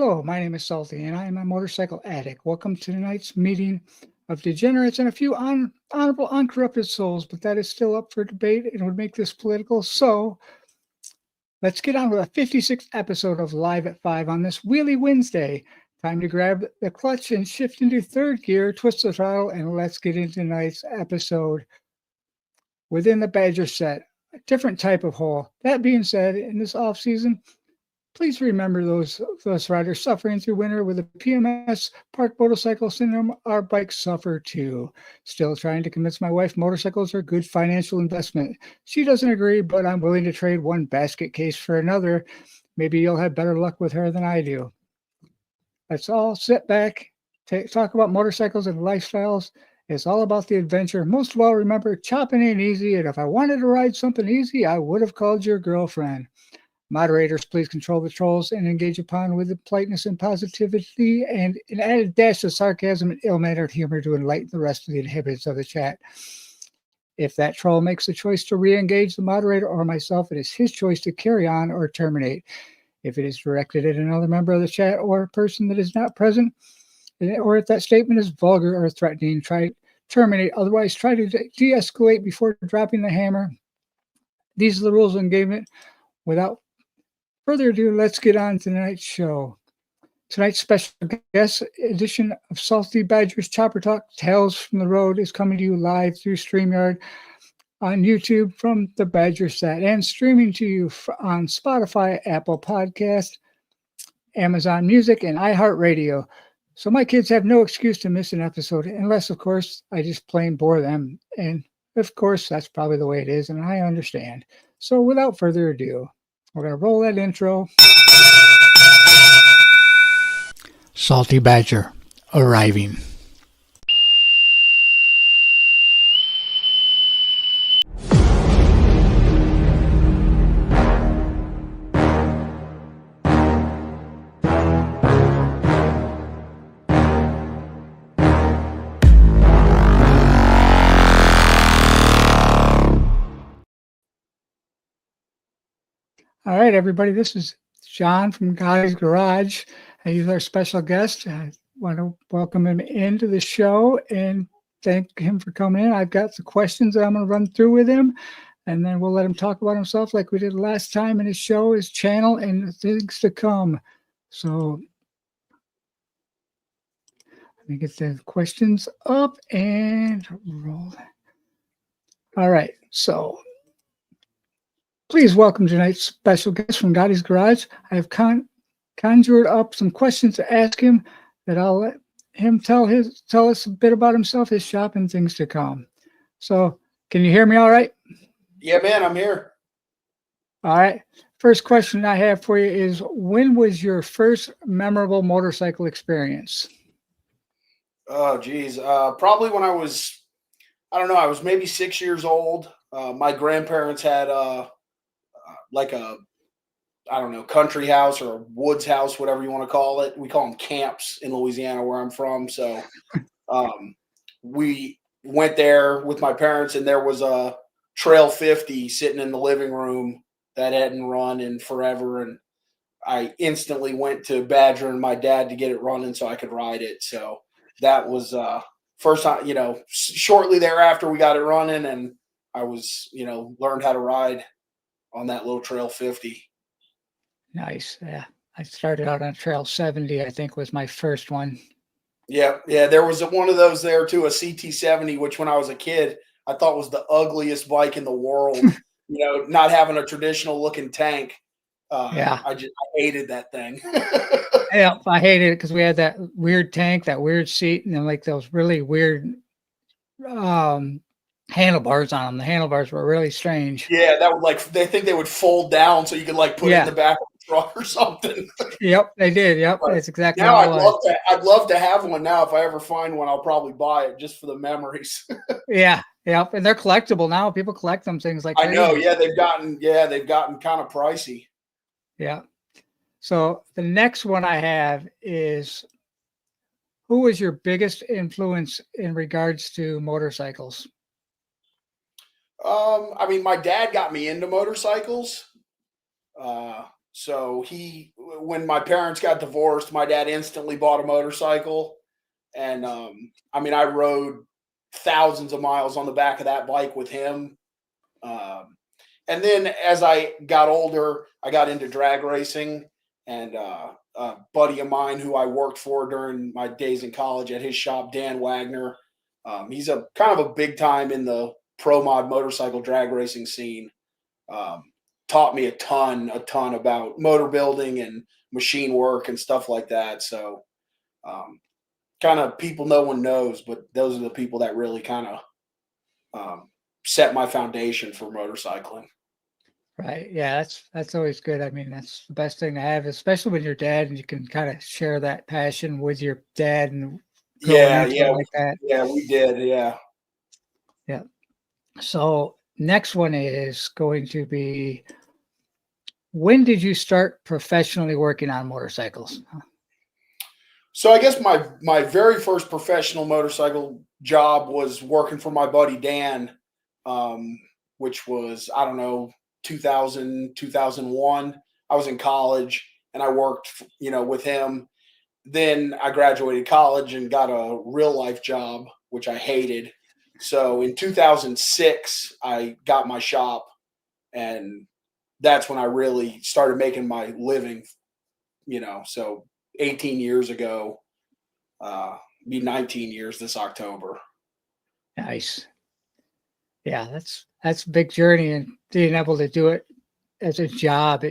Hello, my name is Salty, and I am a motorcycle addict. Welcome to tonight's meeting of degenerates and a few honorable, uncorrupted souls, but that is still up for debate and would make this political. So let's get on with a 56th episode of Live at 5 on this Wheelie Wednesday. Time to grab the clutch and shift into third gear, twist the throttle, and let's get into tonight's episode. Within the Badger set, a different type of hole. That being said, in this off season, please remember those riders suffering through winter with a PMS, park motorcycle syndrome. Our bikes suffer too. Still trying to convince my wife motorcycles are good financial investment. She doesn't agree, but I'm willing to trade one basket case for another. Maybe you'll have better luck with her than I do. Let's all sit back, talk about motorcycles and lifestyles. It's all about the adventure. Most of all, remember, chopping ain't easy, and if I wanted to ride something easy, I would have called your girlfriend. Moderators, please control the trolls and engage upon with politeness and positivity and an added dash of sarcasm and ill-mannered humor to enlighten the rest of the inhabitants of the chat. If that troll makes the choice to re-engage the moderator or myself, it is his choice to carry on or terminate. If it is directed at another member of the chat or a person that is not present, or if that statement is vulgar or threatening, terminate. Otherwise, try to de-escalate before dropping the hammer. These are the rules of engagement. Without further ado, let's get on to tonight's show. Tonight's special guest edition of Salty Badgers Chopper Talk Tales from the Road is coming to you live through StreamYard on YouTube from the Badger set and streaming to you on Spotify, Apple Podcast, Amazon Music, and iHeartRadio. So my kids have no excuse to miss an episode unless, of course, I just plain bore them. And, of course, that's probably the way it is, and I understand. So without further ado, we're going to roll that intro. Salty Badger arriving. All right, everybody, this is John from Guy's Garage. He's our special guest. I want to welcome him into the show and thank him for coming in. I've got the questions that I'm going to run through with him, and then we'll let him talk about himself like we did last time in his show, his channel, and things to come. So let me get the questions up and roll. All right, so please welcome tonight's special guest from Gotti's Garage. I have conjured up some questions to ask him that I'll let him tell us a bit about himself, his shop, and things to come. So, can you hear me all right? Yeah, man, I'm here. All right. First question I have for you is, when was your first memorable motorcycle experience? Oh, geez. Probably when I was maybe 6 years old. My grandparents had like a, country house or a woods house, whatever you want to call it. We call them camps in Louisiana, where I'm from. So we went there with my parents, and there was a Trail 50 sitting in the living room that hadn't run in forever. And I instantly went to Badger and my dad to get it running so I could ride it. So that was first time, shortly thereafter we got it running, and I was, learned how to ride on that little Trail 50. Nice. Yeah. I started out on Trail 70, I think was my first one. Yeah. There was one of those there too, a CT70, which when I was a kid, I thought was the ugliest bike in the world. Not having a traditional looking tank. Yeah. I hated that thing. Yeah, I hated it because we had that weird tank, that weird seat, and then like those really weird handlebars on them. The handlebars were really strange. Yeah, that would they think they would fold down so you could put it in the back of the truck or something. Yep, they did. Yep, but that's exactly now how I'd love to have one now. If I ever find one, I'll probably buy it just for the memories. Yeah, yep, and they're collectible now. People collect them things like I know. Yeah, they've gotten kind of pricey. Yeah. So the next one I have is, who was your biggest influence in regards to motorcycles? My dad got me into motorcycles. So when my parents got divorced, my dad instantly bought a motorcycle. And I mean, I rode thousands of miles on the back of that bike with him. Um, and then as I got older, I got into drag racing. And a buddy of mine who I worked for during my days in college at his shop, Dan Wagner, he's a kind of a big time in the pro mod motorcycle drag racing scene. Um, Taught me a ton about motor building and machine work and stuff like that. So um, kind of people no one knows, but those are the people that really kind of set my foundation for motorcycling. Right. Yeah, that's always good. I mean, that's the best thing to have, especially when you're dad and you can kind of share that passion with your dad and going Yeah, into it yeah, like that. yeah, we did. Yeah. Yeah. So next one is going to be, when did you start professionally working on motorcycles? So I guess my very first professional motorcycle job was working for my buddy Dan, um, which was, I don't know, 2000 2001. I was in college and I worked, with him. Then I graduated college and got a real life job, which I hated. So in 2006, I got my shop, and that's when I really started making my living. So 18 years ago, uh, be 19 years this October. Nice. Yeah, that's a big journey, and being able to do it as a job,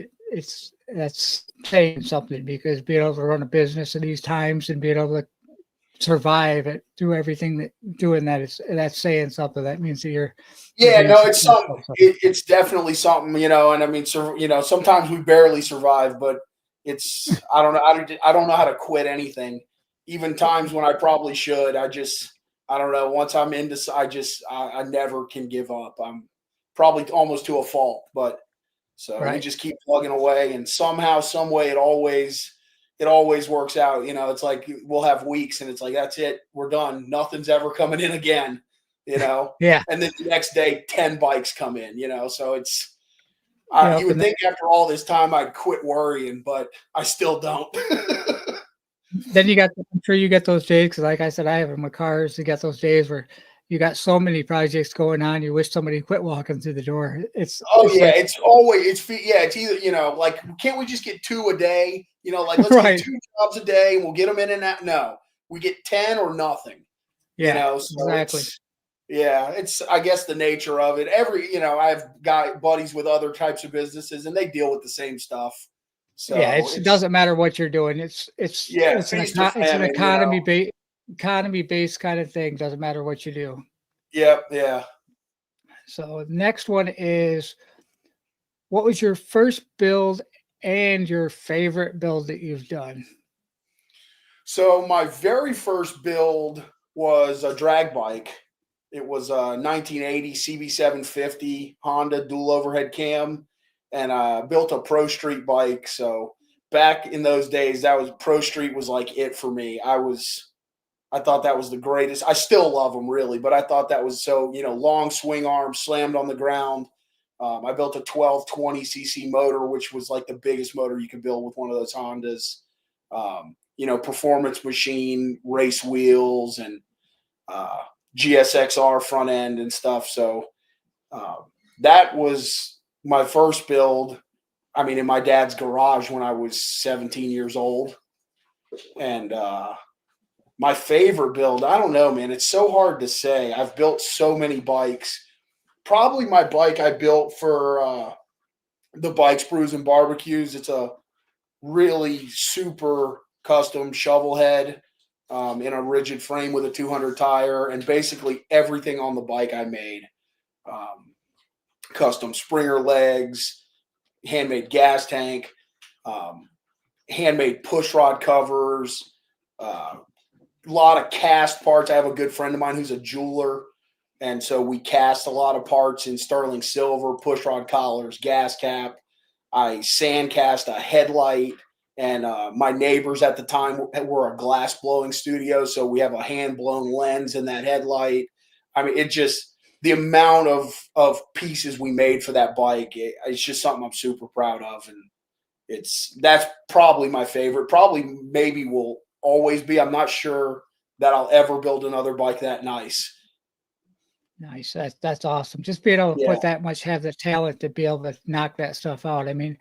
that's saying something, because being able to run a business in these times and being able to survive it, do everything that doing that, that's saying something. That means that you're Yeah, being no, it's something. successful. So, It's definitely something, and I mean, sometimes we barely survive, but I don't know. I don't know how to quit anything. Even times when I probably should, I don't know. Once I'm into, I never can give up. I'm probably almost to a fault, but so we right. just keep plugging away, and somehow, some way, it always works out. It's like we'll have weeks, and it's like that's it, we're done. Nothing's ever coming in again. Yeah. And then the next day 10 bikes come in. So it's you Yep. would And think after all this time I'd quit worrying, but I still don't. then I'm sure you get those days, because like I said, I have in my cars, you get those days where you got so many projects going on, you wish somebody quit walking through the door. Oh It's yeah, like, it's either, like, can't we just get 2 a day? Like, let's get right. 2 jobs a day and we'll get them in and out. No, we get 10 or nothing. Yeah, So exactly. it's I guess the nature of it. I have buddies with other types of businesses, and they deal with the same stuff. Yeah, So it it's doesn't matter what you're doing. It's feast or it's an famine. economy based kind of thing. Doesn't matter what you do. Yep, yeah. So next one is, what was your first build and your favorite build that you've done? So my very first build was a drag bike. It was a 1980 CB750 Honda dual overhead cam, and built a Pro Street bike. So back in those days, that was Pro Street was like it for me. I thought that was the greatest. I still love them really, but I thought that was so, long swing arm, slammed on the ground. I built a 1220 cc motor, which was like the biggest motor you could build with one of those Hondas. Performance machine, race wheels, and uh, GSXR front end and stuff. So uh, that was my first build. I mean, in my dad's garage when I was 17 years old. And my favorite build, I don't know, man. It's so hard to say. I've built so many bikes. Probably my bike I built for the Bikes, Brews, and Barbecues. It's a really super custom shovel head in a rigid frame with a 200 tire, and basically everything on the bike I made. Um, Custom Springer legs, handmade gas tank, um, handmade push rod covers, a lot of cast parts. I have a good friend of mine who's a jeweler, and so we cast a lot of parts in sterling silver, push rod collars, gas cap. I sand cast a headlight, and my neighbors at the time were a glass blowing studio, so we have a hand blown lens in that headlight. I mean, it just the amount of pieces we made for that bike. It's just something I'm super proud of, and That's probably my favorite. Probably maybe will always be. I'm not sure that I'll ever build another bike that nice. Nice. That's awesome. Just being able to Yeah. put that much, have the talent to be able to knock that stuff out. I mean,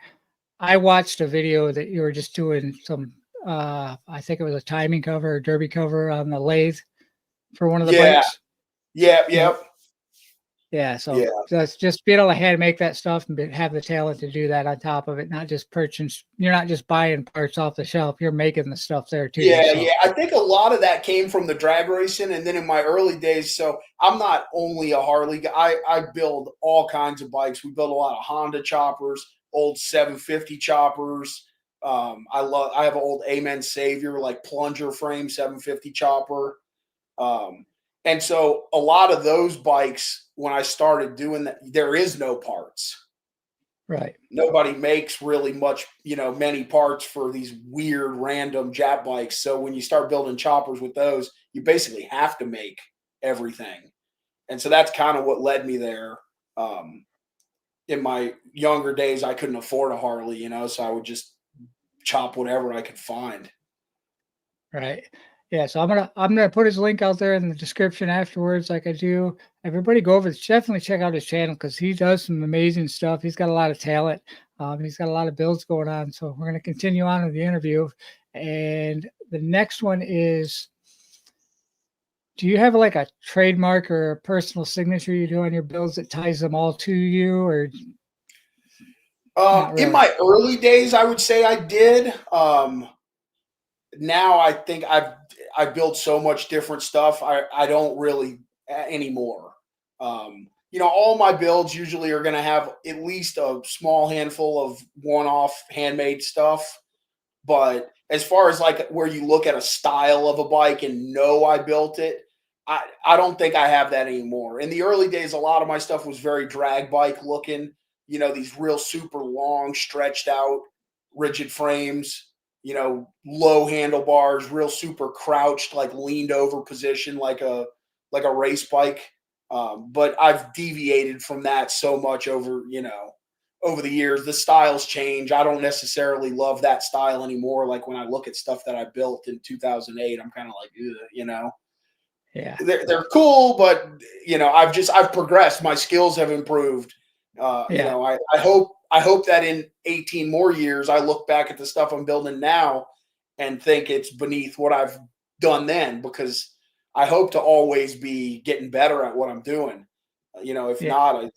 I watched a video that you were just doing some, I think it was a timing cover or derby cover on the lathe for one of the Yeah. bikes. Yeah. Yeah. Yep. Yeah. So Yeah. that's just being able to hand make that stuff and have the talent to do that on top of it, not just purchase. You're not just buying parts off the shelf. You're making the stuff there too. Yeah, So yeah. I think a lot of that came from the drag racing, and then in my early days. So I'm not only a Harley guy. I build all kinds of bikes. We build a lot of Honda choppers, old 750 choppers. I have an old Amen Savior like plunger frame 750 chopper. Um, and so a lot of those bikes, when I started doing that, there is no parts. right. Nobody makes really much, many parts for these weird random Jap bikes. So when you start building choppers with those, you basically have to make everything. And so that's kind of what led me there. In my younger days, I couldn't afford a Harley, so I would just chop whatever I could find. Right. Yeah. So I'm gonna put his link out there in the description afterwards, like I do. Everybody go over, definitely check out his channel because he does some amazing stuff. He's got a lot of talent. He's got a lot of builds going on. So we're gonna continue on with the interview. And the next one is, do you have like a trademark or a personal signature you do on your builds that ties them all to you, or not In really? my early days, I would say I did. Now I think I build so much different stuff. I don't really anymore. All my builds usually are going to have at least a small handful of one-off handmade stuff. But as far as like where you look at a style of a bike and know I built it, I don't think I have that anymore. In the early days, a lot of my stuff was very drag bike looking. These real super long, stretched out, rigid frames, low handlebars, real super crouched, like leaned over position, like a race bike. But I've deviated from that so much over the years. The styles change. I don't necessarily love that style anymore. Like when I look at stuff that I built in 2008, I'm kind of like, Yeah. they're cool, but I've progressed. My skills have improved. Yeah. I hope that in 18 more years, I look back at the stuff I'm building now and think it's beneath what I've done then, because I hope to always be getting better at what I'm doing. If Yeah. not,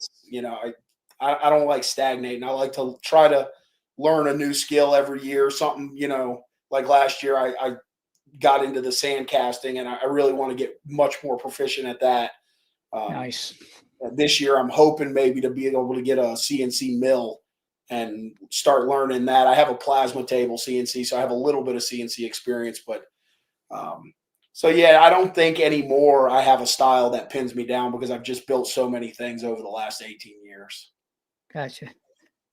I don't like stagnating. I like to try to learn a new skill every year. Something, like last year, I got into the sand casting, and I really want to get much more proficient at that. Nice. This year, I'm hoping maybe to be able to get a CNC mill and start learning that. I have a plasma table CNC, so I have a little bit of CNC experience, but so yeah, I don't think anymore I have a style that pins me down because I've just built so many things over the last 18 years. Gotcha.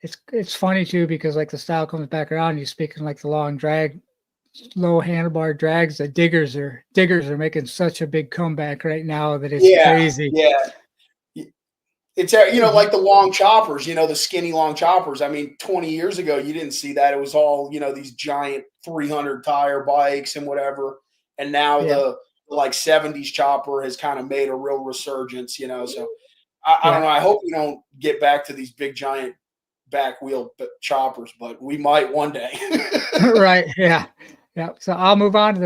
It's funny too because like the style comes back around. You speaking like the long drag, low handlebar drags. The diggers are making such a big comeback right now that it's Yeah, crazy. yeah. It's like the long choppers, the skinny long choppers. I mean, 20 years ago, you didn't see that. It was all these giant 300 tire bikes and whatever. And now Yeah, the like 70s chopper has kind of made a real resurgence. So I don't yeah, know. I hope we don't get back to these big giant back wheel choppers, but we might one day. right. Yeah, yeah. So I'll move on to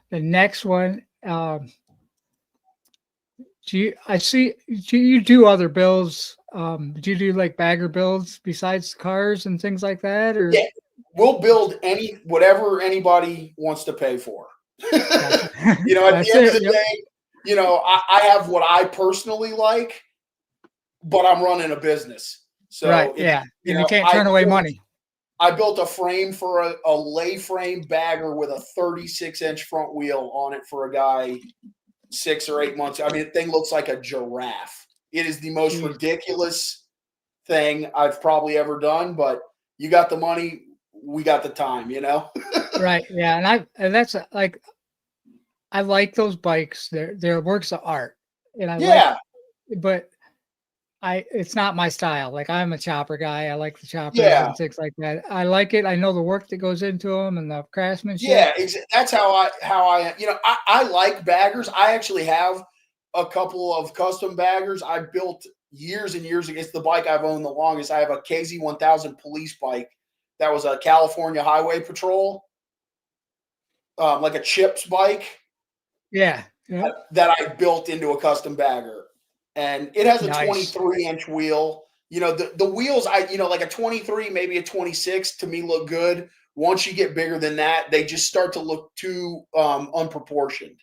the next one. I see you do other builds. Do you do like bagger builds besides cars and things like that, or? Yeah, we'll build whatever anybody wants to pay for. Gotcha. At the That's end of it. the Yep. day, I have what I personally like, but I'm running a business. Right. So Yeah. And you can't turn away money. I built a frame for a lay frame bagger with a 36-inch front wheel on it for a guy 6 or 8 months. I mean, the thing looks like a giraffe. It is the most Jeez. ridiculous thing I've probably ever done, but you got the money, we got the time, Right. Yeah. And that's like, I like those bikes. They're works of art. And Yeah. but it's not my style. Like I'm a chopper guy. I like the choppers Yeah, and things like that. I like it. I know the work that goes into them and the craftsmanship. yeah, that's how I I like baggers. I actually have a couple of custom baggers I built years and years ago. It's the bike I've owned the longest. I have a KZ 1000 police bike that was a California Highway Patrol, like a chips bike Yeah. Yeah. that I built into a custom bagger. And it has a Nice. 23-inch wheel. The wheels, like a 23, maybe a 26 to me look good. Once you get bigger than that, they just start to look too unproportioned.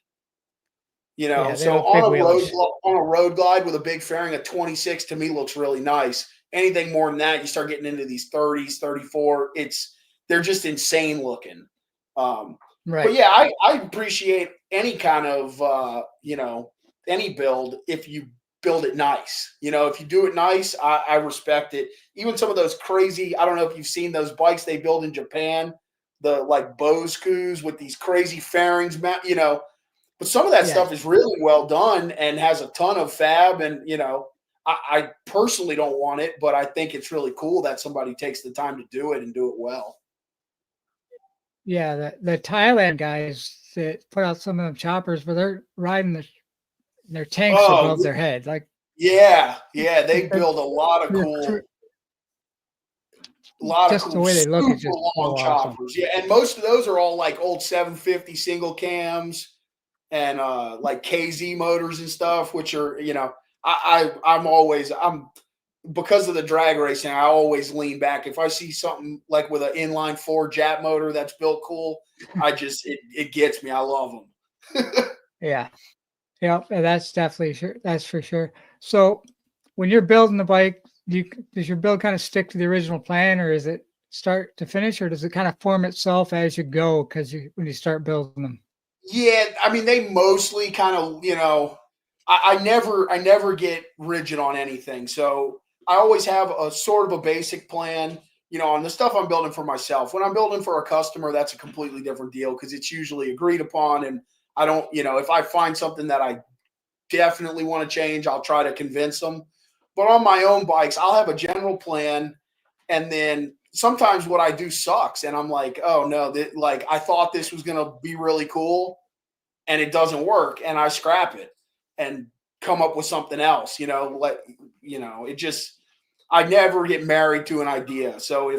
Yeah. They So look big wheelish. on a road glide with a big fairing, a 26 to me looks really nice. Anything more than that, you start getting into these 30s, 34. They're just insane looking. But Right. yeah, I appreciate any kind of any build if you build it nice. If you do it nice, I respect it. Even some of those crazy, I don't know if you've seen those bikes they build in Japan, the like Boskus with these crazy fairings, but some of that Yeah. stuff is really well done and has a ton of fab. And, I personally don't want it, but I think it's really cool that somebody takes the time to do it and do it well. Yeah. The Thailand guys that put out some of them choppers, but they're riding their tanks Oh, above their head. Like yeah. Yeah. They they're, build they're cr- a lot of just the cool, way they look super is just long so awesome. choppers. Yeah. And most of those are all like old 750 single cams and like KZ motors and stuff, which are, I'm because of the drag racing, I always lean back. If I see something like with an inline four Jap motor that's built cool, it gets me. I love them. Yeah. Yeah. That's definitely sure. That's for sure. So when you're building the bike, does your build kind of stick to the original plan, or is it start to finish, or does it kind of form itself as you go? Because when you start building them, Yeah, I mean they mostly kind of, I never get rigid on anything. So I always have a sort of a basic plan, on the stuff I'm building for myself. When I'm building for a customer, that's a completely different deal because it's usually agreed upon. And I don't, if I find something that I definitely want to change, I'll try to convince them. But on my own bikes, I'll have a general plan, and then sometimes what I do sucks, and I'm like, oh no, like I thought this was gonna be really cool, and it doesn't work, and I scrap it and come up with something else. It just I never get married to an idea. So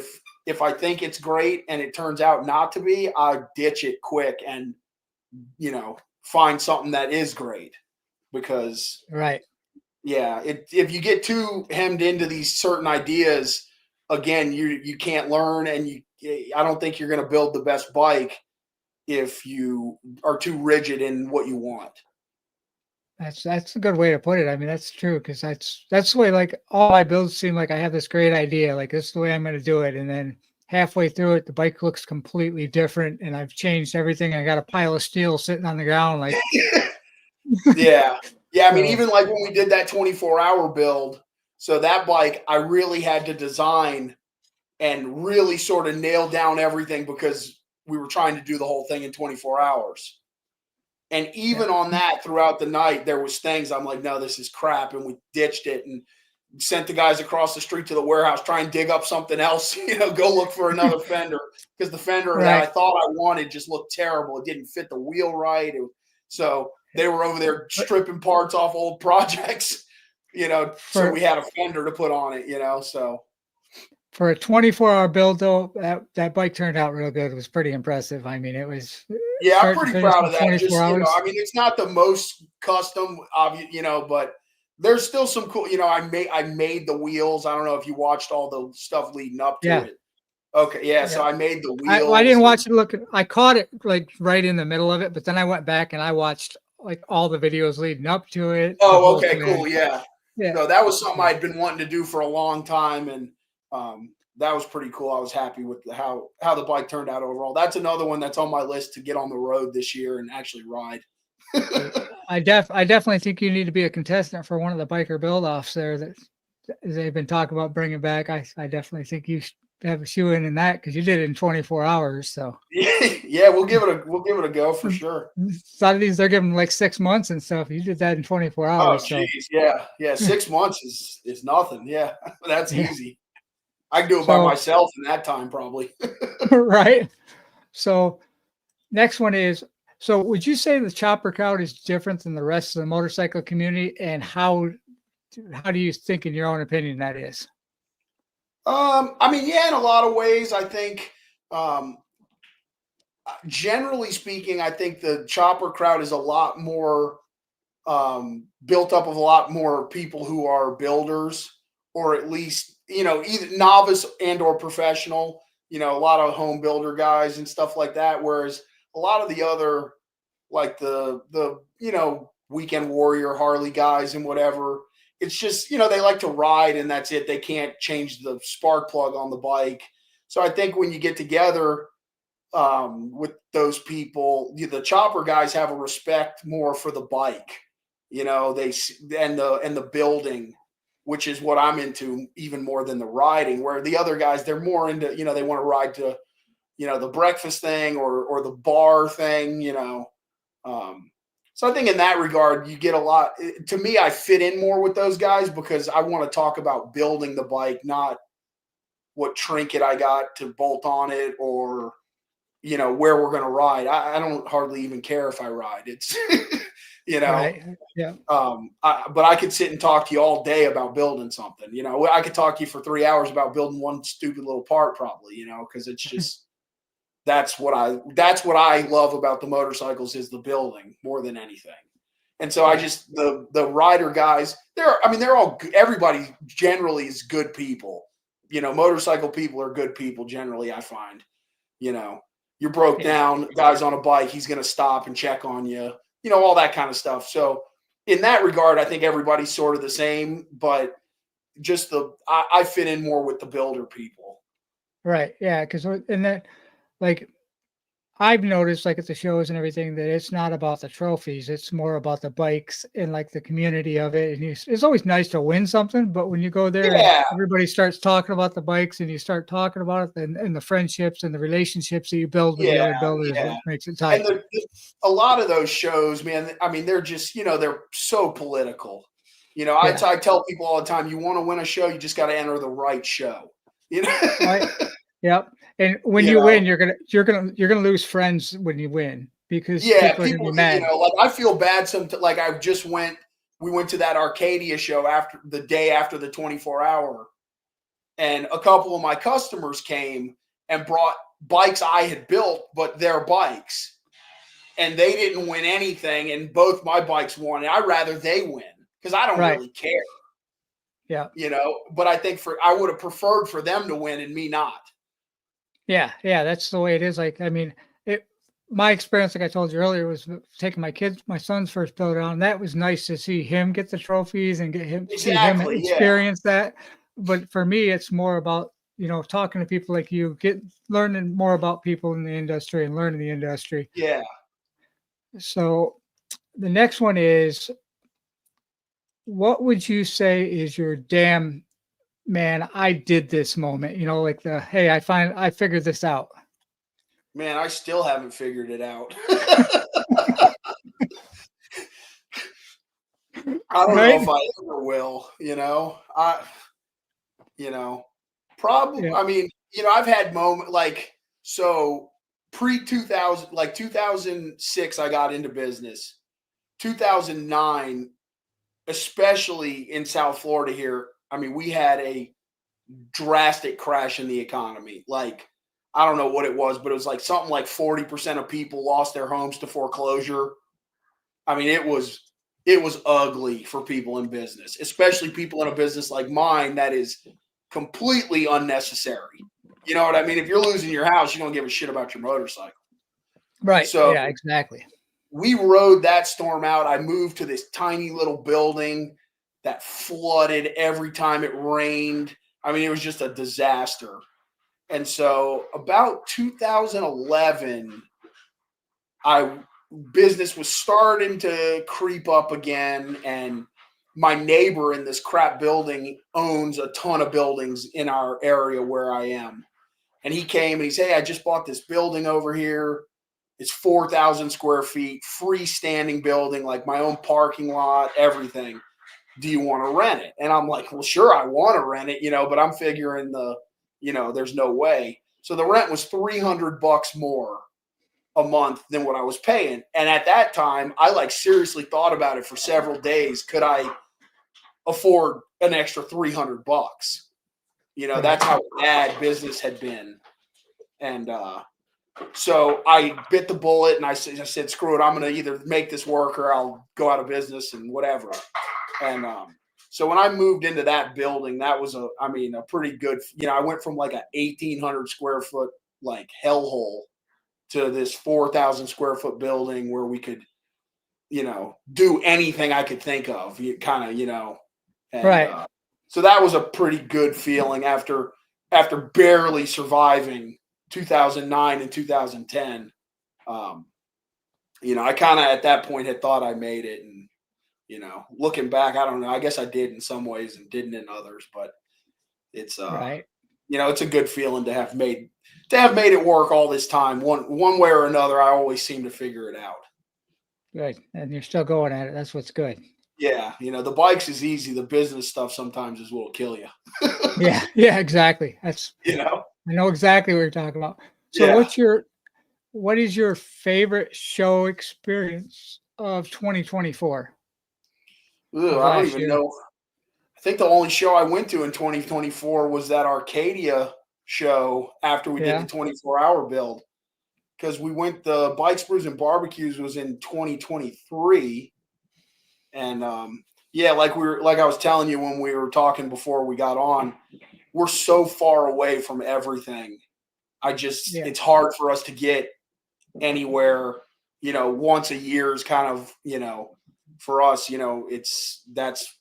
if I think it's great and it turns out not to be, I ditch it quick and find something that is great because right? yeah, if you get too hemmed into these certain ideas, again, you can't learn, and I don't think you're going to build the best bike if you are too rigid in what you want. That's a good way to put it. I mean, that's true because that's the way. Like all my builds seem like I have this great idea. Like this is the way I'm going to do it, and then halfway through it, the bike looks completely different, and I've changed everything. I got a pile of steel sitting on the ground, like Yeah, yeah. I mean, so. even like when we did that 24-hour build, so that bike I really had to design and really sort of nail down everything because we were trying to do the whole thing in 24 hours. And Yeah, even on that, throughout the night, there was things I'm like, no, this is crap, and we ditched it and sent the guys across the street to the warehouse, try and dig up something else, go look for another fender because the fender that I right. thought I wanted just looked terrible. It didn't fit the wheel right. So they were over there But stripping parts off old projects, so for we had a fender to put on it. So for a 24-hour build, though, that bike turned out real good. It was pretty impressive. I mean, it was yeah, I'm start to pretty finish proud in of that. 24 Just, hours. I mean, it's not the most custom, obvious, but there's still some cool, I made the wheels. I don't know if you watched all the stuff leading up to Yeah, it. Okay, yeah, yeah. so I made the Well, I didn't wheels. watch it. Look, I caught it like right in the middle of it, but then I went back and I watched like all the videos leading up to it, the Oh, whole okay, cool, thing. yeah. Yeah, No, that was something yeah. I'd been wanting to do for a long time, and that was pretty cool. I was happy with how the bike turned out overall. That's another one that's on my list to get on the road this year and actually ride. I definitely think you need to be a contestant for one of the biker build offs there that they've been talking about bringing back. I definitely think you should have a shoe in that because you did it in 24 hours. So Yeah, we'll give it a go for sure. Some of these they're giving like 6 months and stuff. You did that in 24 Oh, hours. So geez. Yeah. Yeah. 6 months is nothing. Yeah. That's yeah. easy. I can do it by So myself in that time, probably. right. So next one is, so would you say the chopper crowd is different than the rest of the motorcycle community, and how do you think, in your own opinion, that is? I mean, yeah, in a lot of ways, I think, um, generally speaking, I think the chopper crowd is a lot more built up of a lot more people who are builders, or at least, either novice and or professional. A lot of home builder guys and stuff like that. Whereas a lot of the other, like the weekend warrior Harley guys and whatever, it's just, they like to ride and that's it. They can't change the spark plug on the bike. So I think when you get together, with those people, the chopper guys have a respect more for the bike, they and the building, which is what I'm into even more than the riding. Where the other guys, they're more into, they want to ride to, the breakfast thing or the bar thing, so I think in that regard, you get a lot. To me, I fit in more with those guys because I want to talk about building the bike, not what trinket I got to bolt on it, or where we're going to ride. I don't hardly even care if I ride. It's, you know, Right. Yeah. but I could sit and talk to you all day about building something. I could talk to you for 3 hours about building one stupid little part, probably. Because it's just that's what I love about the motorcycles is the building more than anything. And so I Yeah. just the rider guys, they're all everybody generally is good people. Motorcycle people are good people generally. I find, you know, you're broke Yeah. down, guy's on a bike, he's going to stop and check on you, all that kind of stuff. So in that regard, I think everybody's sort of the same, but just I fit in more with the builder people. Right. Yeah. Because and that, like, I've noticed, like, at the shows and everything, that it's not about the trophies. It's more about the bikes and like the community of it. And it's always nice to win something, but when you go there and Yeah, everybody starts talking about the bikes and you start talking about it, and the friendships and the relationships that you build with the yeah, other builders, yeah. what makes it And tight. a lot of those shows, man, I mean, they're just, they're so political. Yeah. I tell people all the time, you want to win a show, you just got to enter the right show. You know, Right. Yep. And when you you know, win, you're gonna lose friends when you win because yeah. people are gonna be People, mad. like I feel bad sometimes. Like we went to that Arcadia show after the day after the 24-hour, and a couple of my customers came and brought bikes I had built, but their bikes, and they didn't win anything, and both my bikes won. And I'd rather they win because I don't Right. really care, Yeah. But I think I would have preferred for them to win and me not. Yeah. Yeah. That's the way it is. Like, I mean, my experience, like I told you earlier, was taking my son's first build around. That was nice to see him get the trophies and see him Exactly. Yeah. experience that. But for me, it's more about, talking to people like you, learning more about people in the industry and learning the industry. Yeah. So the next one is, what would you say is your damn man, I did this moment, like hey, I figured this out. Man, I still haven't figured it out. I don't know Right? if I ever will, you know, probably, Yeah. I mean, I've had moment like, so pre 2000, like 2006, I got into business. 2009, especially in South Florida here, I mean, we had a drastic crash in the economy. Like, I don't know what it was, but it was like something like 40% of people lost their homes to foreclosure. I mean, it was ugly for people in business, especially people in a business like mine that is completely unnecessary. You know what I mean? If you're losing your house, you don't give a shit about your motorcycle. Right. So Yeah, exactly. we rode that storm out. I moved to this tiny little building that flooded every time it rained. I mean, it was just a disaster. And so about 2011, I business was starting to creep up again, and my neighbor in this crap building owns a ton of buildings in our area where I am. And he came and he said, "Hey, I just bought this building over here. It's 4,000 square feet, freestanding building, like my own parking lot, everything. Do you want to rent it? And I'm like, well, sure, I want to rent it, but I'm figuring there's no way. So the rent was $300 more a month than what I was paying. And at that time, I like seriously thought about it for several days. Could I afford an extra $300? That's how bad business had been. And so I bit the bullet and I said, screw it. I'm going to either make this work or I'll go out of business and whatever. And so when I moved into that building, that was a pretty good, I went from like a 1,800 square foot, like hellhole to this 4,000 square foot building where we could, do anything I could think of. Right. So that was a pretty good feeling after barely surviving 2009 and 2010. I kind of at that point had thought I made it, and looking back, I don't know. I guess I did in some ways and didn't in others, but it's right. It's a good feeling to have made it work all this time. One way or another, I always seem to figure it out. Good, and you're still going at it. That's what's good. Yeah, the bikes is easy. The business stuff sometimes is what'll kill you. Yeah, exactly. That's I know exactly what you're talking about. So yeah. what is your favorite show experience of 2024? I don't even know. I think the only show I went to in 2024 was that Arcadia show after we did the 24-hour build. Because we went, the Bikes, Brews, and Barbecues was in 2023. And like I was telling you when we were talking before we got on, we're so far away from everything. It's hard for us to get anywhere, once a year is kind of, for us, that's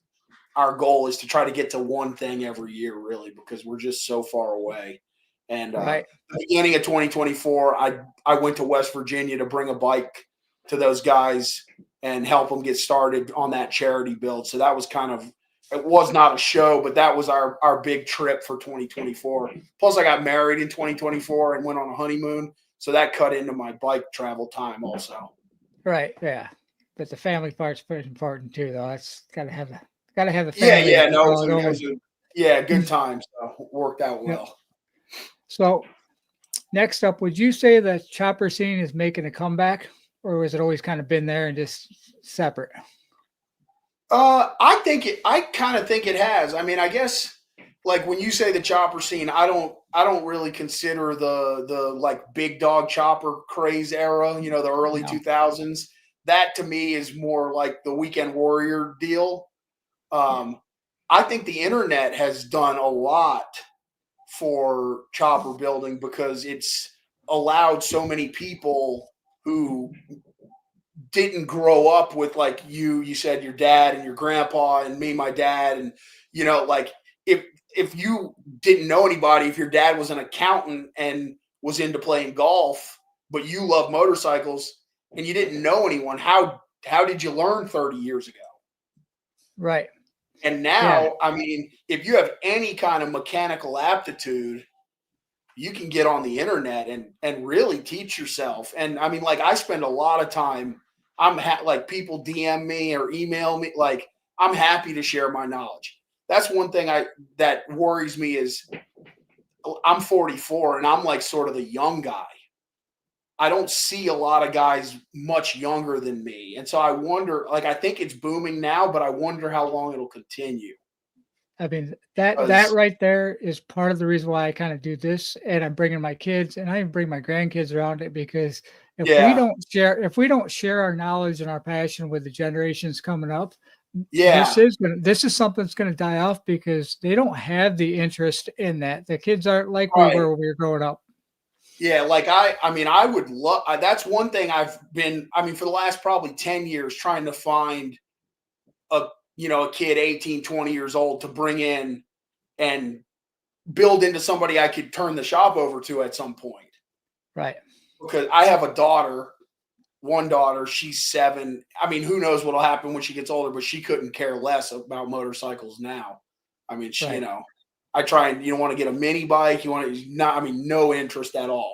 our goal is to try to get to one thing every year, really, because we're just so far away. And the beginning of 2024, I went to West Virginia to bring a bike to those guys and help them get started on that charity build. So that was it was not a show, but that was our big trip for 2024. Plus I got married in 2024 and went on a honeymoon. So that cut into my bike travel time also. Right. Yeah. But the family part's pretty important too, though. That's gotta have the family. Yeah. No, it was a good time. So it worked out well. Yep. So next up, would you say the chopper scene is making a comeback, or has it always kind of been there and just separate? I kind of think it has. I mean, I guess like when you say the chopper scene, I don't really consider the like big dog chopper craze era, the early 2000s. That to me is more like the Weekend Warrior deal. I think the internet has done a lot for chopper building because it's allowed so many people who didn't grow up with, like you said, your dad and your grandpa and me, my dad. And, like if you didn't know anybody, if your dad was an accountant and was into playing golf, but you love motorcycles and you didn't know anyone, how did you learn 30 years ago? Right. And now, I mean, if you have any kind of mechanical aptitude, you can get on the internet and really teach yourself. And I mean, like I spend a lot of time, like people DM me or email me, like I'm happy to share my knowledge. That's one thing that worries me is I'm 44 and I'm like sort of the young guy. I don't see a lot of guys much younger than me. And so I wonder, like, I think it's booming now, but I wonder how long it'll continue. I mean, that right there is part of the reason why I kind of do this. And I'm bringing my kids and I even bring my grandkids around it, because if we don't share our knowledge and our passion with the generations coming up, this is something that's going to die off because they don't have the interest in that. The kids aren't like we were when we were growing up. Yeah, like I would love, that's one thing I've been, for the last probably 10 years trying to find a kid 18, 20 years old to bring in and build into somebody I could turn the shop over to at some point. Right. Because I have one daughter, she's 7. I mean, who knows what'll happen when she gets older, but she couldn't care less about motorcycles now. I mean, she, I try and want to get a mini bike. You want to no interest at all.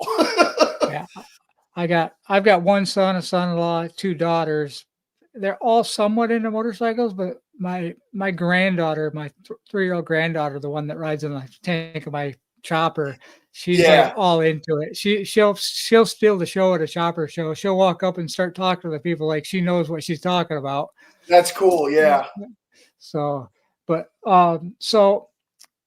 Yeah. I've got one son, a son-in-law, two daughters. They're all somewhat into motorcycles, but my granddaughter, my 3-year-old granddaughter, the one that rides in the tank of my chopper, she's like Yeah, all into it. She'll steal the show at a chopper show. She'll walk up and start talking to the people like she knows what she's talking about. that's cool. Yeah. So, but so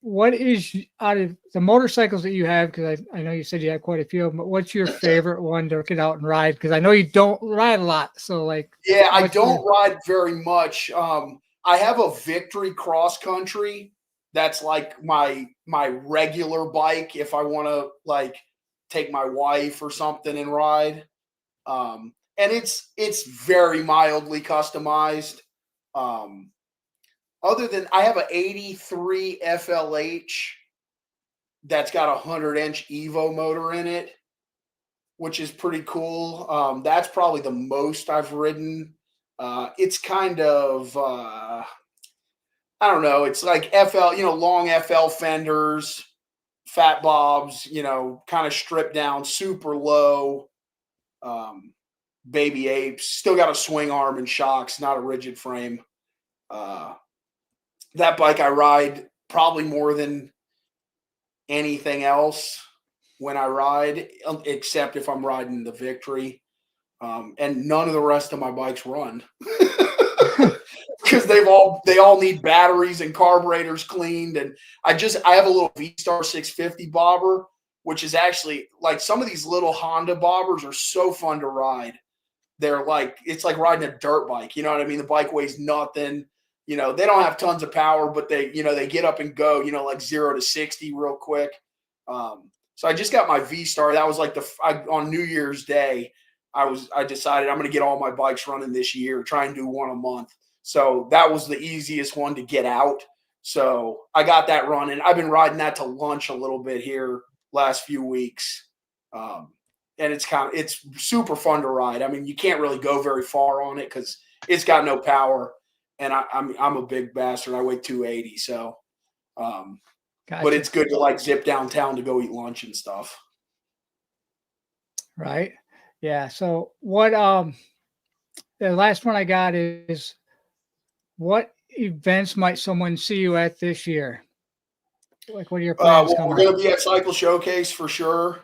what is out of the motorcycles that you have? Because I know you said you had quite a few of them, but what's your favorite one to get out and ride? Because I know you don't ride a lot. So, like, Yeah, I what's your don't ride very much. I have a Victory cross country. That's like my regular bike if I want to like take my wife or something and ride. And it's very mildly customized. Um, other than I have an 83 FLH that's got a 100-inch Evo motor in it, which is pretty cool. That's probably the most I've ridden. It's kind of I don't know. It's like FL, long FL fenders, fat bobs, kind of stripped down, super low, um, baby apes. Still got a swing arm and shocks, not a rigid frame. Uh, that bike I ride probably more than anything else when I ride, except if I'm riding the Victory. And none of the rest of my bikes run because they all need batteries and carburetors cleaned. And I have a little V-Star 650 bobber, which is actually like some of these little Honda bobbers are so fun to ride. They're like it's like riding a dirt bike. You know what I mean? The bike weighs nothing. They don't have tons of power, but they get up and go. Like 0 to 60 real quick. So I just got my V-Star. That was like on New Year's Day. I decided I'm going to get all my bikes running this year, try and do one a month. So that was the easiest one to get out. So I got that running. I've been riding that to lunch a little bit here last few weeks. And it's super fun to ride. I mean, you can't really go very far on it because it's got no power. And I'm a big bastard. I weigh 280. So, but gotcha? it's good to like zip downtown to go eat lunch and stuff. Right? Yeah. So what? The last one I got is what events might someone see you at this year? Like, what are your plans Well, we're coming going up? to be at Cycle Showcase for sure.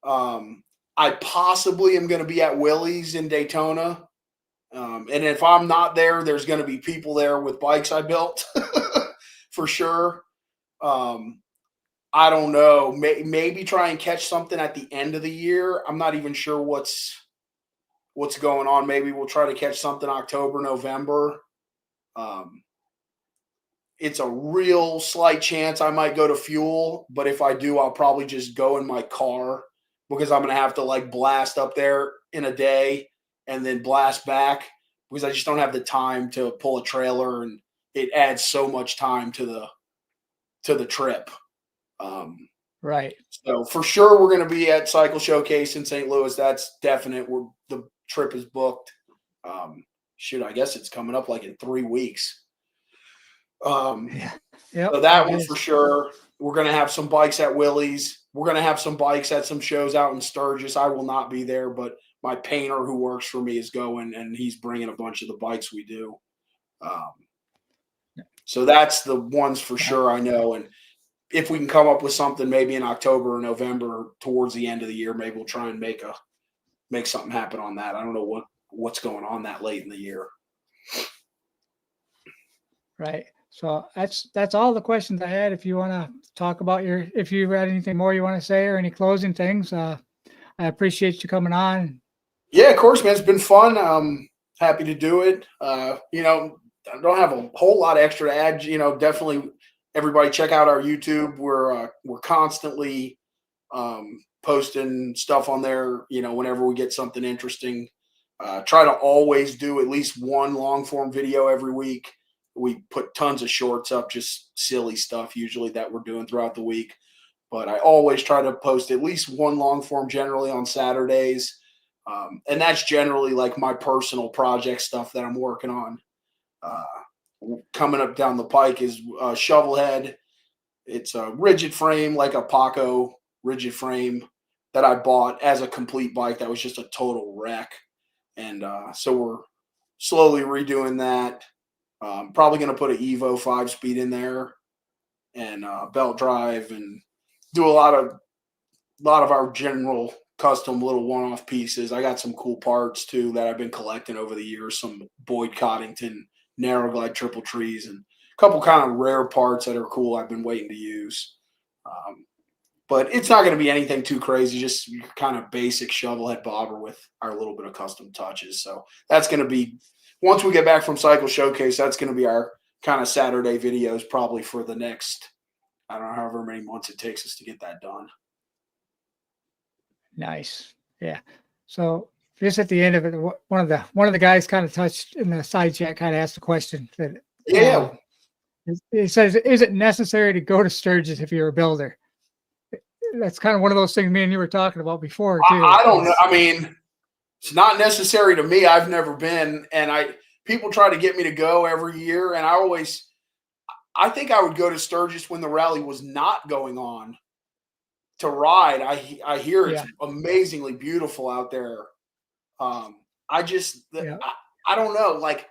I possibly am going to be at Willie's in Daytona. And if I'm not there, there's going to be people there with bikes I built for sure. Um, I don't know. Maybe try and catch something at the end of the year. I'm not even sure what's going on. Maybe we'll try to catch something October, November. Um, it's a real slight chance I might go to Fuel, but if I do, I'll probably just go in my car because I'm going to have to like blast up there in a day and then blast back because I just don't have the time to pull a trailer and it adds so much time to the trip. Um, Right. so for sure, we're going to be at Cycle Showcase in St. Louis. That's definite. The trip is booked. Shoot, I guess it's coming up like in 3 weeks. Yeah. Yep. So that It one for is. sure. We're going to have some bikes at Willie's. We're going to have some bikes at some shows out in Sturgis. I will not be there, but my painter who works for me is going, and he's bringing a bunch of the bikes we do. Um, so that's the ones for Right. sure I know. And if we can come up with something maybe in October or November towards the end of the year, maybe we'll try and make something happen on that. I don't know what's going on that late in the year. Right. So that's all the questions I had. If you want to talk about if you had anything more you want to say or any closing things, I appreciate you coming on. Yeah, of course, man. It's been fun. Happy to do it. I don't have a whole lot extra to add. Definitely everybody check out our YouTube. We're constantly posting stuff on there. Whenever we get something interesting, try to always do at least one long form video every week. We put tons of shorts up, just silly stuff usually that we're doing throughout the week. But I always try to post at least one long form generally on Saturdays. And that's generally like my personal project stuff that I'm working on. Coming up down the pike is Shovelhead. It's a rigid frame, like a Paco rigid frame that I bought as a complete bike that was just a total wreck. And so we're slowly redoing that. Probably going to put an Evo 5-speed in there and belt drive and do a lot of our general custom little one-off pieces. I got some cool parts too that I've been collecting over the years. Some Boyd Coddington narrow glide triple trees and a couple kind of rare parts that are cool I've been waiting to use. But it's not going to be anything too crazy, just kind of basic shovel head bobber with our little bit of custom touches. So that's going to be, once we get back from Cycle Showcase, that's going to be our kind of Saturday videos probably for the next, I don't know, however many months it takes us to get that done. Nice. Yeah. So just at the end of it, one of the guys kind of touched in the side chat, kind of asked a question that, Yeah. He says, is it necessary to go to Sturgis if you're a builder? That's kind of one of those things me and you were talking about before too. I don't know. I mean, it's not necessary to me. I've never been, and people try to get me to go every year, and I think I would go to Sturgis when the rally was not going on to ride. I hear it's amazingly beautiful out there. I don't know. Like,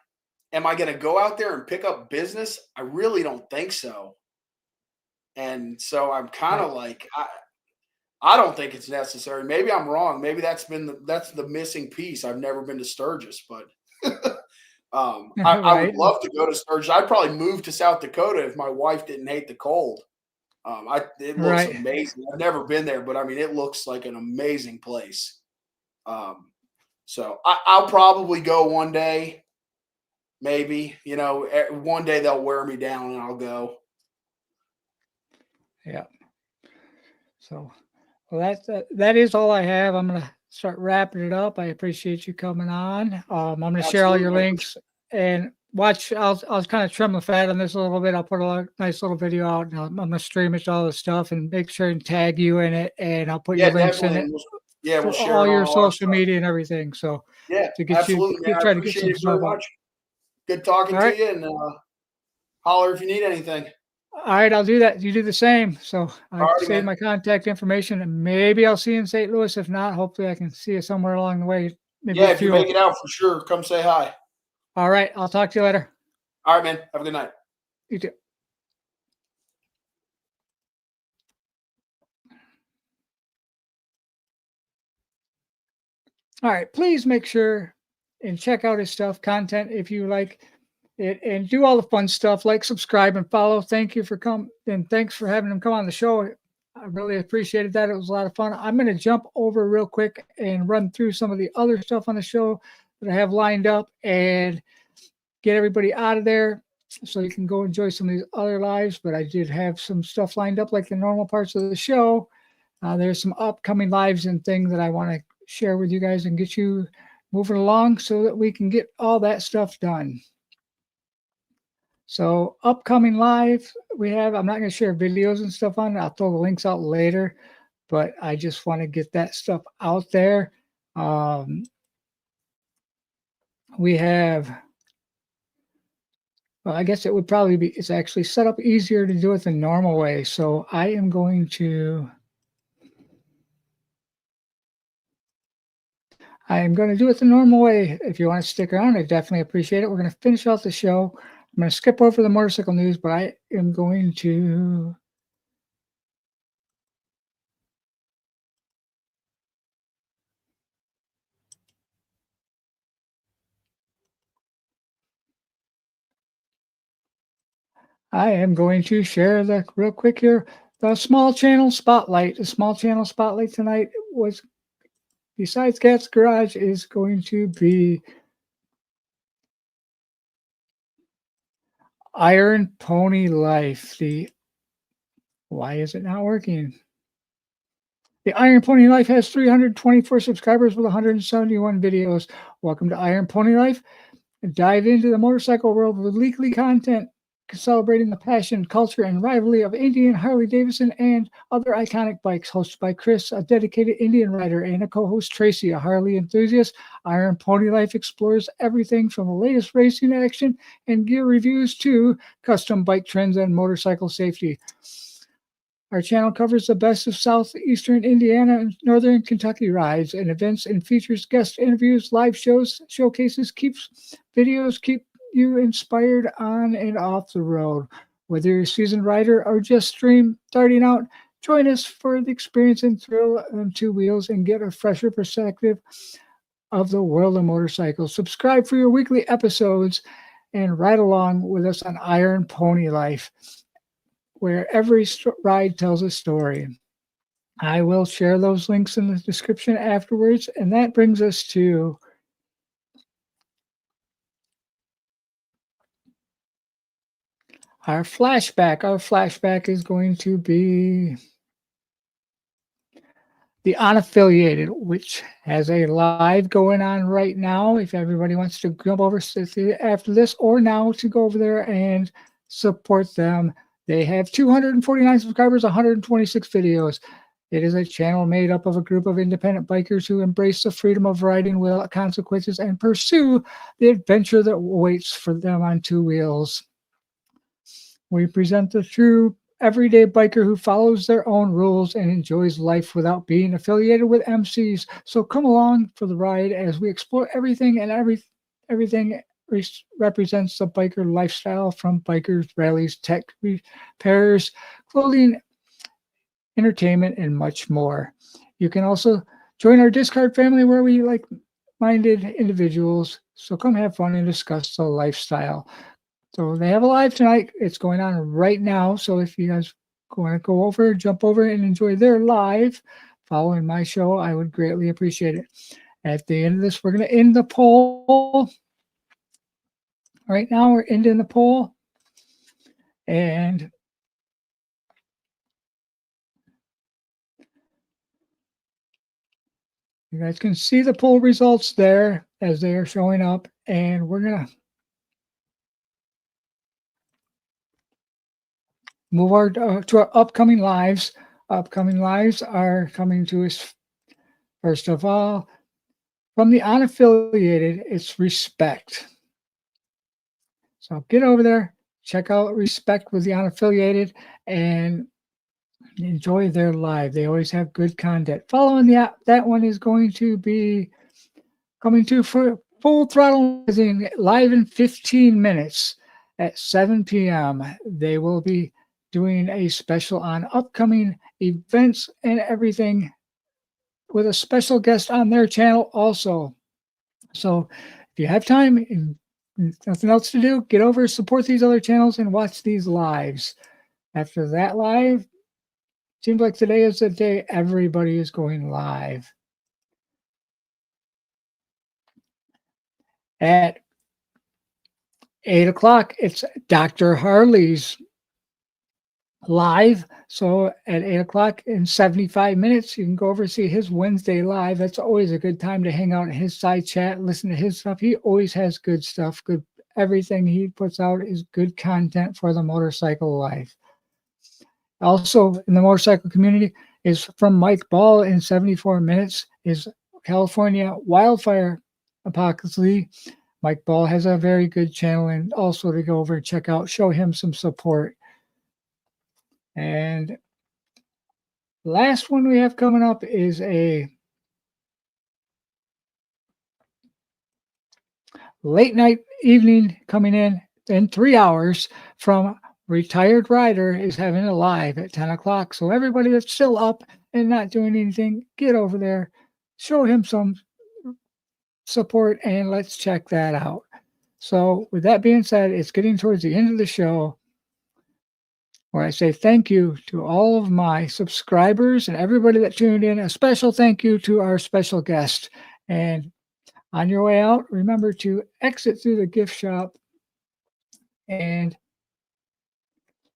am I going to go out there and pick up business? I really don't think so. And so I'm kind of like, I don't think it's necessary. Maybe I'm wrong. Maybe that's the missing piece. I've never been to Sturgis, but I would love to go to Sturgis. I'd probably move to South Dakota if my wife didn't hate the cold. It looks amazing. I've never been there, but I mean, it looks like an amazing place. So I'll probably go one day, maybe, one day they'll wear me down and I'll go. Yeah. So, well, that is all I have. I'm going to start wrapping it up. I appreciate you coming on. I'm going to share all your links and watch. I'll kind of trim the fat on this a little bit. I'll put a nice little video out and I'm going to stream it to all the stuff and make sure and tag you in it. And I'll put your links in it. We'll share all your social media and everything. So to get absolutely, you, try to get some stuff out. Good talking to you, and holler if you need anything. All right, I'll do that. You do the same. So I'll save my contact information, and maybe I'll see you in St. Louis. If not, hopefully I can see you somewhere along the way. Maybe if you make it out, for sure, come say hi. All right, I'll talk to you later. All right, man. Have a good night. You too. All right, please make sure and check out his content if you like it, and do all the fun stuff like subscribe and follow. Thank you for coming, and thanks for having him come on the show. I really appreciated that. It was a lot of fun. I'm going to jump over real quick and run through some of the other stuff on the show that I have lined up and get everybody out of there so you can go enjoy some of these other lives. But I did have some stuff lined up like the normal parts of the show. There's some upcoming lives and things that I want to share with you guys and get you moving along so that we can get all that stuff done. So upcoming live we have, I'm not going to share videos and stuff on it. I'll throw the links out later, but I just want to get that stuff out there. We have, well, I guess it would probably be, it's actually set up easier to do it the normal way. So I am going to do it the normal way. If you want to stick around, I definitely appreciate it. We're going to finish out the show. I'm going to skip over the motorcycle news, but I am going to share the real quick here. The small channel spotlight. The small channel spotlight tonight was, besides Cat's Garage, is going to be Iron Pony Life. Why is it not working? The Iron Pony Life has 324 subscribers with 171 videos. Welcome to Iron Pony Life. Dive into the motorcycle world with weekly content celebrating the passion, culture, and rivalry of Indian, Harley-Davidson, and other iconic bikes. Hosted by Chris, a dedicated Indian rider, and a co-host Tracy, a Harley enthusiast. Iron Pony Life explores everything from the latest racing action and gear reviews to custom bike trends and motorcycle safety. Our channel covers the best of southeastern Indiana and northern Kentucky rides and events and features guest interviews, live shows, showcases, videos keep you inspired on and off the road. Whether you're a seasoned rider or just starting out, join us for the experience and thrill on two wheels and get a fresher perspective of the world of motorcycles. Subscribe for your weekly episodes and ride along with us on Iron Pony Life, where every ride tells a story. I will share those links in the description afterwards. And that brings us to our flashback. Our flashback is going to be the unaffiliated, which has a live going on right now. If everybody wants to jump over after this or now to go over there and support them, they have 249 subscribers, 126 videos. It is a channel made up of a group of independent bikers who embrace the freedom of riding without consequences and pursue the adventure that waits for them on two wheels. We present the true everyday biker who follows their own rules and enjoys life without being affiliated with MCs. So come along for the ride as we explore everything, and everything represents the biker lifestyle, from bikers, rallies, tech repairs, clothing, entertainment, and much more. You can also join our Discord family where we like-minded individuals. So come have fun and discuss the lifestyle. So they have a live tonight. It's going on right now. So if you guys want to go over, jump over and enjoy their live following my show, I would greatly appreciate it. At the end of this, we're going to end the poll. Right now, we're ending the poll. And you guys can see the poll results there as they are showing up. And we're going to move to our upcoming lives. Upcoming lives are coming to us, first of all, from the unaffiliated, it's Respect. So get over there, check out Respect with the unaffiliated, and enjoy their live. They always have good content. Following that one is going to be coming to for Full Throttle live in 15 minutes at 7 p.m. They will be doing a special on upcoming events and everything with a special guest on their channel also. So if you have time and nothing else to do, get over, support these other channels, and watch these lives. After that live, seems like today is the day everybody is going live. At 8 o'clock, it's Dr. Harley's live. So at 8 o'clock in 75 minutes, you can go over and see his Wednesday live. That's always a good time to hang out in his side chat, listen to his stuff. He always has good stuff. Everything he puts out is good content for the motorcycle life. Also in the motorcycle community is from Mike Ball in 74 minutes is California Wildfire Apocalypse. Mike Ball has a very good channel, and also to go over and check out, show him some support. And last one we have coming up is a late night evening coming in 3 hours from Retired Rider is having a live at 10 o'clock. So everybody that's still up and not doing anything, get over there, show him some support, and let's check that out. So with that being said, it's getting towards the end of the show, where I say thank you to all of my subscribers and everybody that tuned in. A special thank you to our special guest. And on your way out, remember to exit through the gift shop and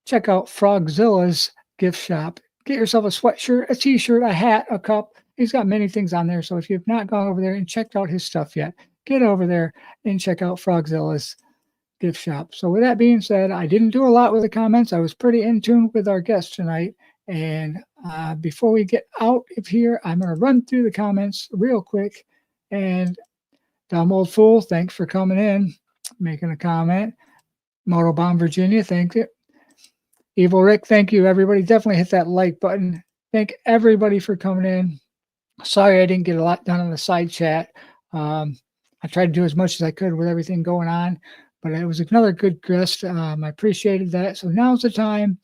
check out Frogzilla's gift shop. Get yourself a sweatshirt, a t-shirt, a hat, a cup. He's got many things on there. So if you've not gone over there and checked out his stuff yet, get over there and check out Frogzilla's gift shop. So with that being said, I didn't do a lot with the comments. I was pretty in tune with our guest tonight. And before we get out of here, I'm going to run through the comments real quick. And Dumb Old Fool, thanks for coming in, making a comment. Motobomb Virginia, thank you. Evil Rick, thank you, everybody. Definitely hit that like button. Thank everybody for coming in. Sorry I didn't get a lot done on the side chat. I tried to do as much as I could with everything going on, but it was another good guest. I appreciated that. So now's the time.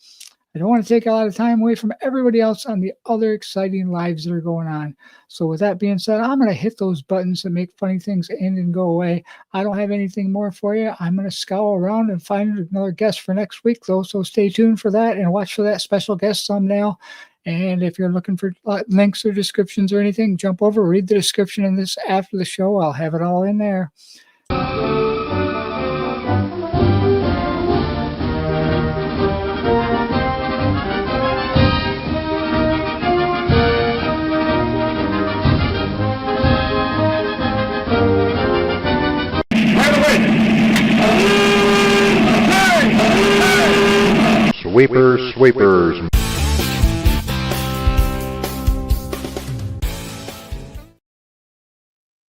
I don't want to take a lot of time away from everybody else on the other exciting lives that are going on. So with that being said, I'm going to hit those buttons that make funny things end and go away. I don't have anything more for you. I'm going to scour around and find another guest for next week, though. So stay tuned for that and watch for that special guest thumbnail. And if you're looking for links or descriptions or anything, jump over, read the description in this after the show. I'll have it all in there. Sweepers, sweepers.